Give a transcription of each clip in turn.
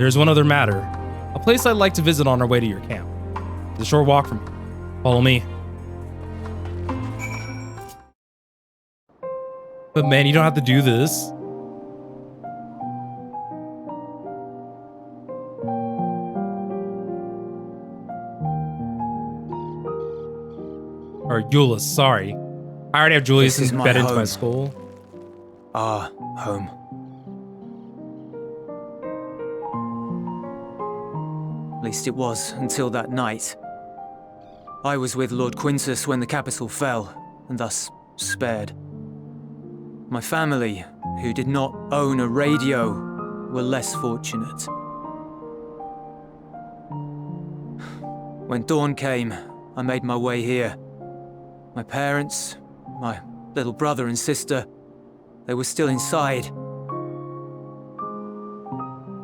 There's one other matter. A place I'd like to visit on our way to your camp. It's a short walk from here. Follow me. But man, you don't have to do this. Or Euless, sorry. I already have Julius embedded into my skull. Our home. At least it was until that night. I was with Lord Quintus when the capital fell, and thus spared. My family, who did not own a radio, were less fortunate. When dawn came, I made my way here. My parents, my little brother and sister, they were still inside.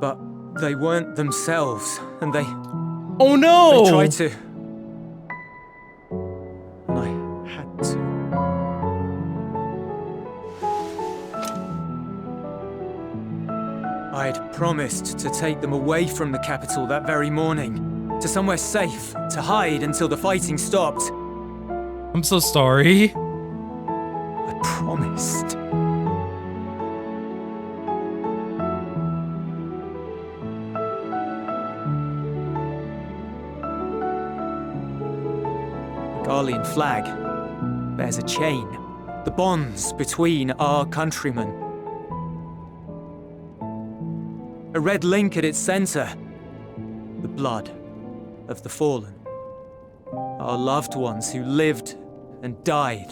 But they weren't themselves, and they... Oh no! They tried to. And I had to. I'd promised to take them away from the capital that very morning, to somewhere safe, to hide until the fighting stopped. I'm so sorry. I promised. The Garlean flag bears a chain, the bonds between our countrymen. A red link at its center, the blood of the fallen. Our loved ones who lived and died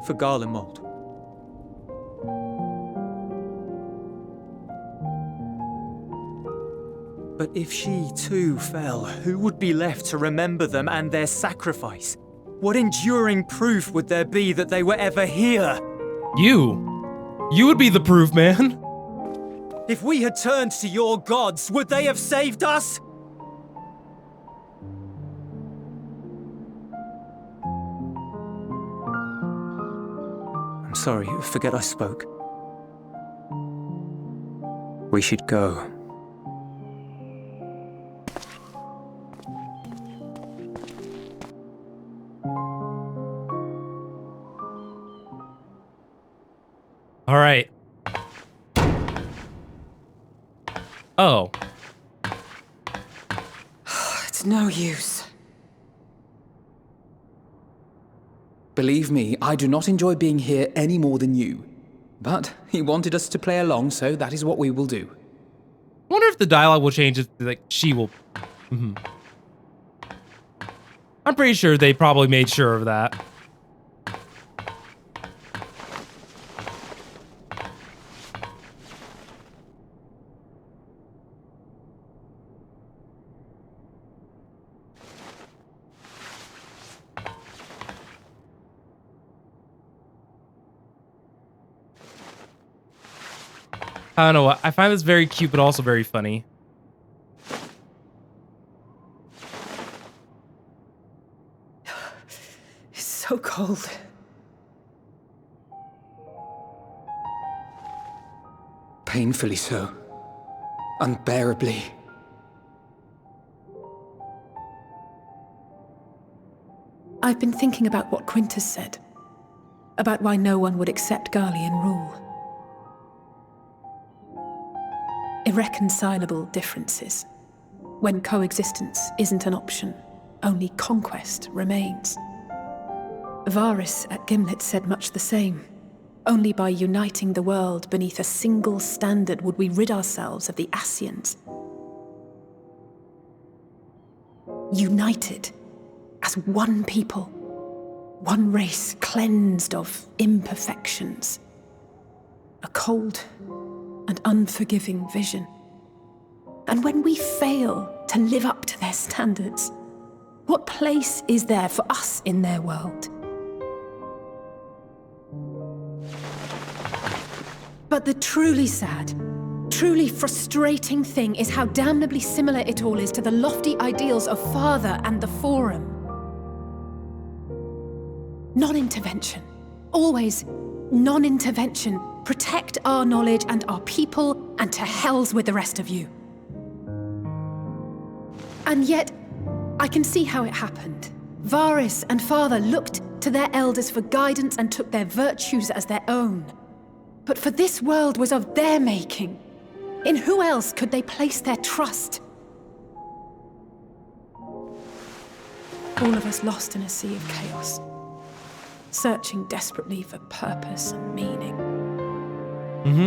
for Garlemald. But if she too fell, who would be left to remember them and their sacrifice? What enduring proof would there be that they were ever here? You. You would be the proof, man. If we had turned to your gods, would they have saved us? I'm sorry, forget I spoke. We should go. All right. Oh. It's no use. Believe me, I do not enjoy being here any more than you. But he wanted us to play along, so that is what we will do. I wonder if the dialogue will change. Like, she will. I'm pretty sure they probably made sure of that. I don't know. I find this very cute, but also very funny. It's so cold. Painfully so. Unbearably. I've been thinking about what Quintus said. About why no one would accept Garlean rule. Irreconcilable differences. When coexistence isn't an option, only conquest remains. Varys at Gimlet said much the same. Only by uniting the world beneath a single standard would we rid ourselves of the Ascians. United as one people, one race cleansed of imperfections. A cold and unforgiving vision. And when we fail to live up to their standards, what place is there for us in their world? But the truly sad, truly frustrating thing is how damnably similar it all is to the lofty ideals of Father and the Forum. Non-intervention. Always non-intervention. Protect our knowledge and our people, and to hells with the rest of you. And yet, I can see how it happened. Varys and Father looked to their elders for guidance and took their virtues as their own. But for this world was of their making. In who else could they place their trust? All of us lost in a sea of chaos, searching desperately for purpose and meaning.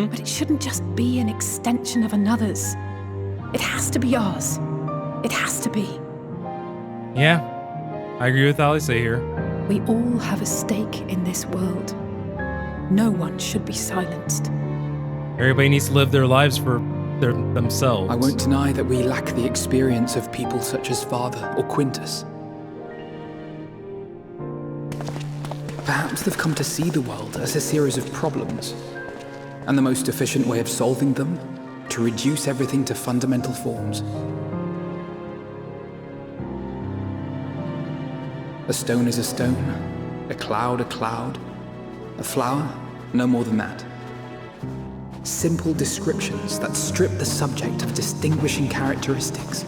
But it shouldn't just be an extension of another's. It has to be ours. It has to be. Yeah, I agree with Alice here. We all have a stake in this world. No one should be silenced. Everybody needs to live their lives for themselves. I won't deny that we lack the experience of people such as Father or Quintus. Perhaps they've come to see the world as a series of problems, and the most efficient way of solving them, to reduce everything to fundamental forms. A stone is a stone, a cloud, a flower, no more than that. Simple descriptions that strip the subject of distinguishing characteristics.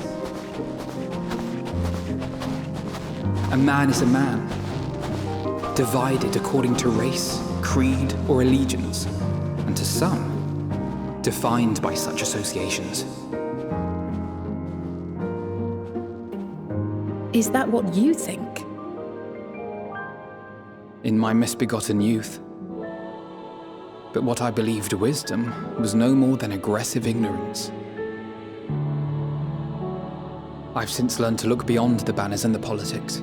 A man is a man, divided according to race, creed, or allegiance, and to some, defined by such associations. Is that what you think? In my misbegotten youth. But what I believed wisdom was no more than aggressive ignorance. I've since learned to look beyond the banners and the politics,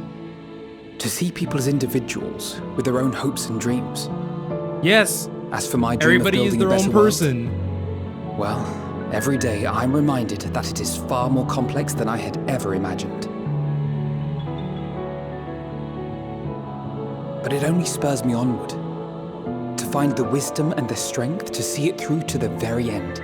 to see people as individuals with their own hopes and dreams. Yes. As for my dream Everybody of is building their a own better world, person. well, every day I'm reminded that it is far more complex than I had ever imagined. But it only spurs me onward, to find the wisdom and the strength to see it through to the very end.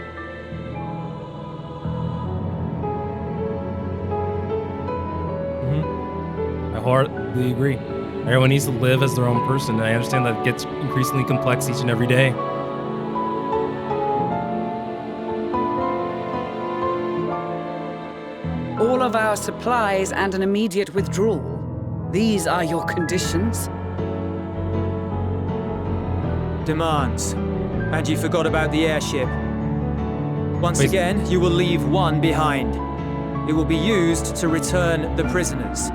I wholeheartedly agree. Everyone needs to live as their own person, and I understand that it gets increasingly complex each and every day. All of our supplies and an immediate withdrawal. These are your conditions? Demands. And you forgot about the airship. Once Wait. again, you will leave one behind. It will be used to return the prisoners.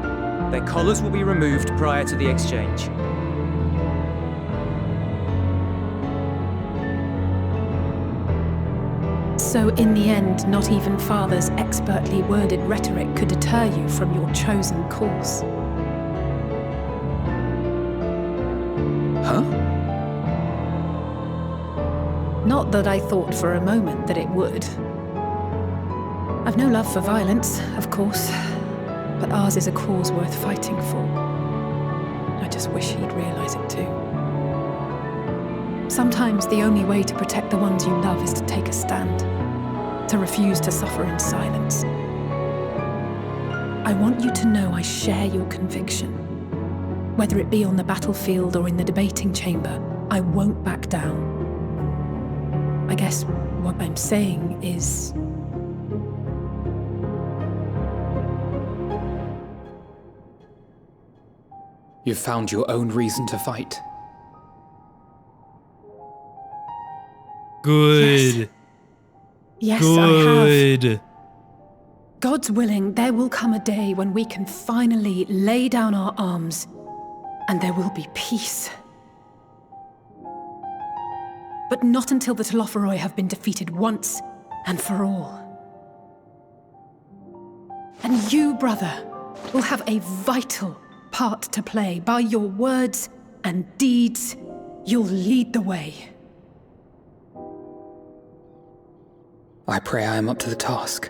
Their collars will be removed prior to the exchange. So in the end, not even Father's expertly worded rhetoric could deter you from your chosen course. Huh? Not that I thought for a moment that it would. I've no love for violence, of course, but ours is a cause worth fighting for. I just wish he'd realize it too. Sometimes the only way to protect the ones you love is to take a stand, to refuse to suffer in silence. I want you to know I share your conviction. Whether it be on the battlefield or in the debating chamber, I won't back down. I guess what I'm saying is... You've found your own reason to fight. Good. Yes, I have. Good. God's willing, there will come a day when we can finally lay down our arms, and there will be peace. But not until the Telophoroi have been defeated once and for all. And you, brother, will have a vital part to play. By your words and deeds, you'll lead the way. I pray I am up to the task.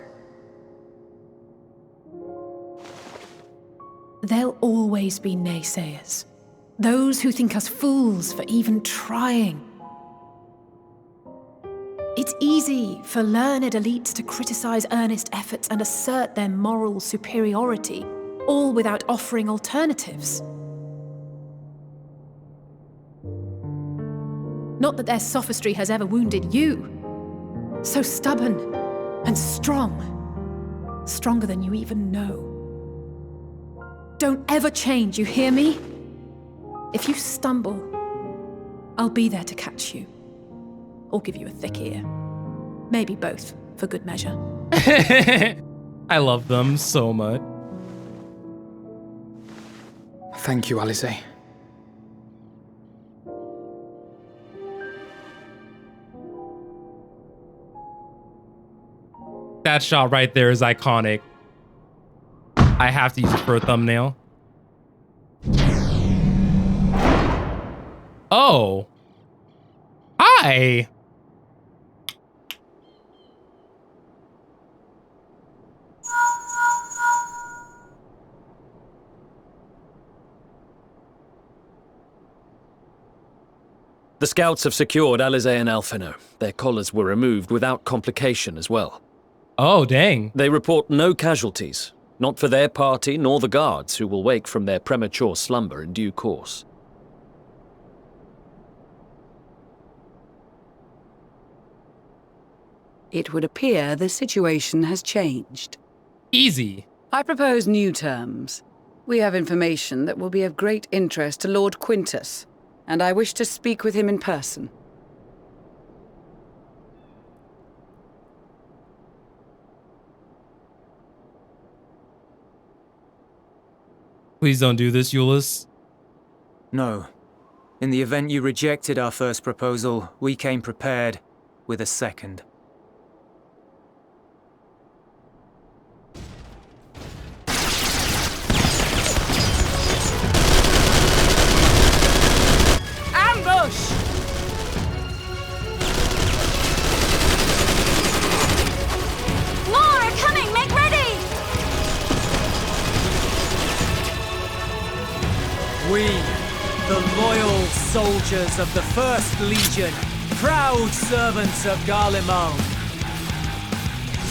There'll always be naysayers. Those who think us fools for even trying. It's easy for learned elites to criticize earnest efforts and assert their moral superiority, all without offering alternatives. Not that their sophistry has ever wounded you. So stubborn and strong. Stronger than you even know. Don't ever change, you hear me? If you stumble, I'll be there to catch you. Or give you a thick ear. Maybe both, for good measure. I love them so much. Thank you, Alice. That shot right there is iconic. I have to use it for a thumbnail. Oh. Hi. The scouts have secured Alize and Alphino. Their collars were removed without complication as well. Oh, dang. They report no casualties, not for their party nor the guards, who will wake from their premature slumber in due course. It would appear the situation has changed. Easy. I propose new terms. We have information that will be of great interest to Lord Quintus, and I wish to speak with him in person. Please don't do this, Euless. No. In the event you rejected our first proposal, we came prepared with a second. Ambush! More are coming! Make ready! We, the loyal soldiers of the First Legion, proud servants of Garlemald,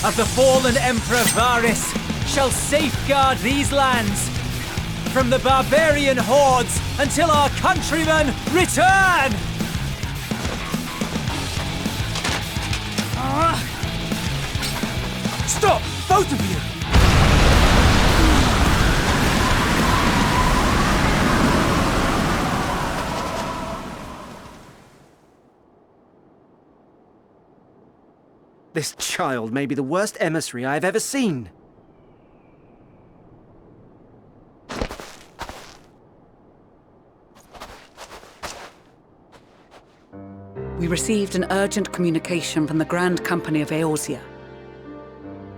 of the fallen Emperor Varys, shall safeguard these lands from the barbarian hordes until our countrymen return! Stop, both of you! This child may be the worst emissary I have ever seen. We received an urgent communication from the Grand Company of Eorzea.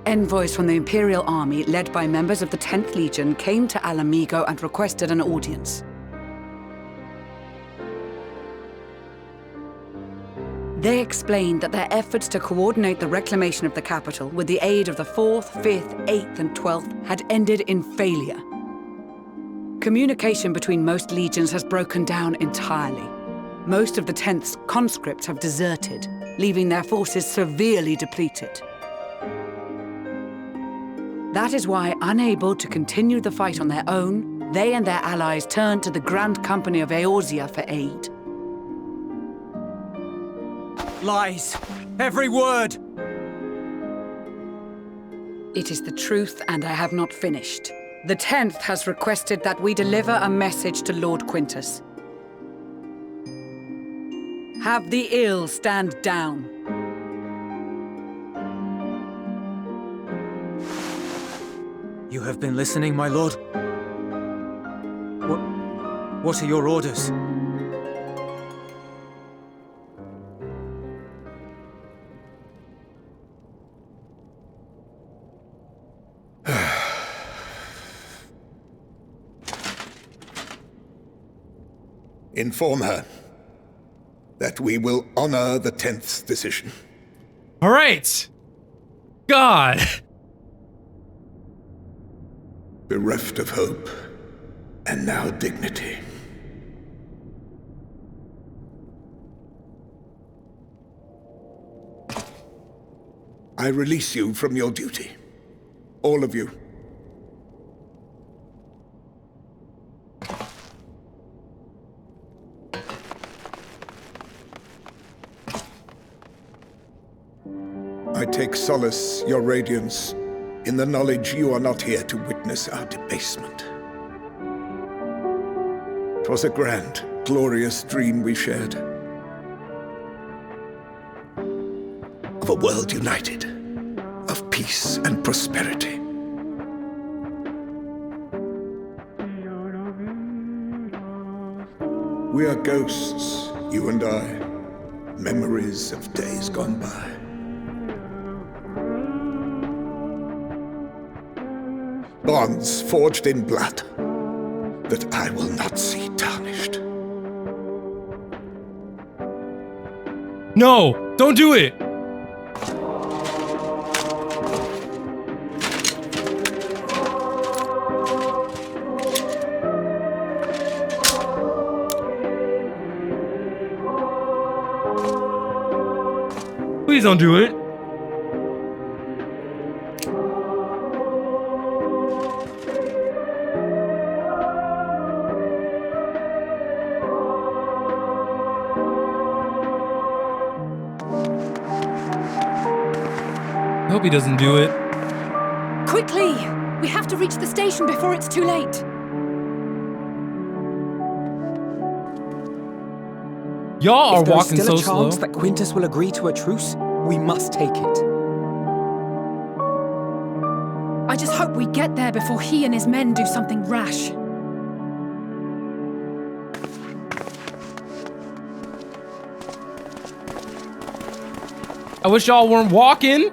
Envoys from the Imperial Army, led by members of the 10th Legion, came to Alamigo and requested an audience. They explained that their efforts to coordinate the reclamation of the capital with the aid of the 4th, 5th, 8th, and 12th had ended in failure. Communication between most legions has broken down entirely. Most of the 10th's conscripts have deserted, leaving their forces severely depleted. That is why, unable to continue the fight on their own, they and their allies turned to the Grand Company of Eorzea for aid. Lies! Every word! It is the truth, and I have not finished. The 10th has requested that we deliver a message to Lord Quintus. Have the ill stand down. You have been listening, my lord? What are your orders? Inform her that we will honor the 10th's decision. All right. God. Bereft of hope, and now dignity. I release you from your duty. All of you. I take solace, your radiance, in the knowledge you are not here to witness our debasement. 'Twas a grand, glorious dream we shared. Of a world united, of peace and prosperity. We are ghosts, you and I, memories of days gone by. Bonds forged in blood that I will not see tarnished. No, don't do it. Please don't do it. I hope he doesn't do it. Quickly! We have to reach the station before it's too late. Y'all are If there is walking still so a chance slow. that Quintus will agree to a truce, we must take it. I just hope we get there before he and his men do something rash. I wish y'all weren't walking.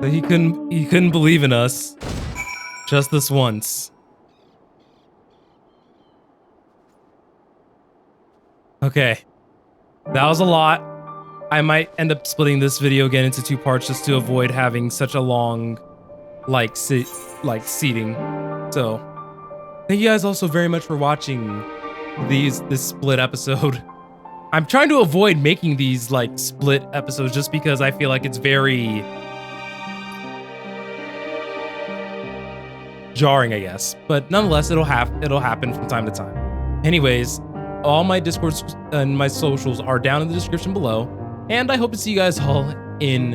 But he couldn't believe in us. Just this once. Okay. That was a lot. I might end up splitting this video again into 2 parts just to avoid having such a long seating. So thank you guys also very much for watching this split episode. I'm trying to avoid making these like split episodes just because I feel like it's very jarring, I guess. But nonetheless, it'll happen from time to time. Anyways, all my Discords and my socials are down in the description below. And I hope to see you guys all in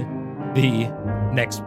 the next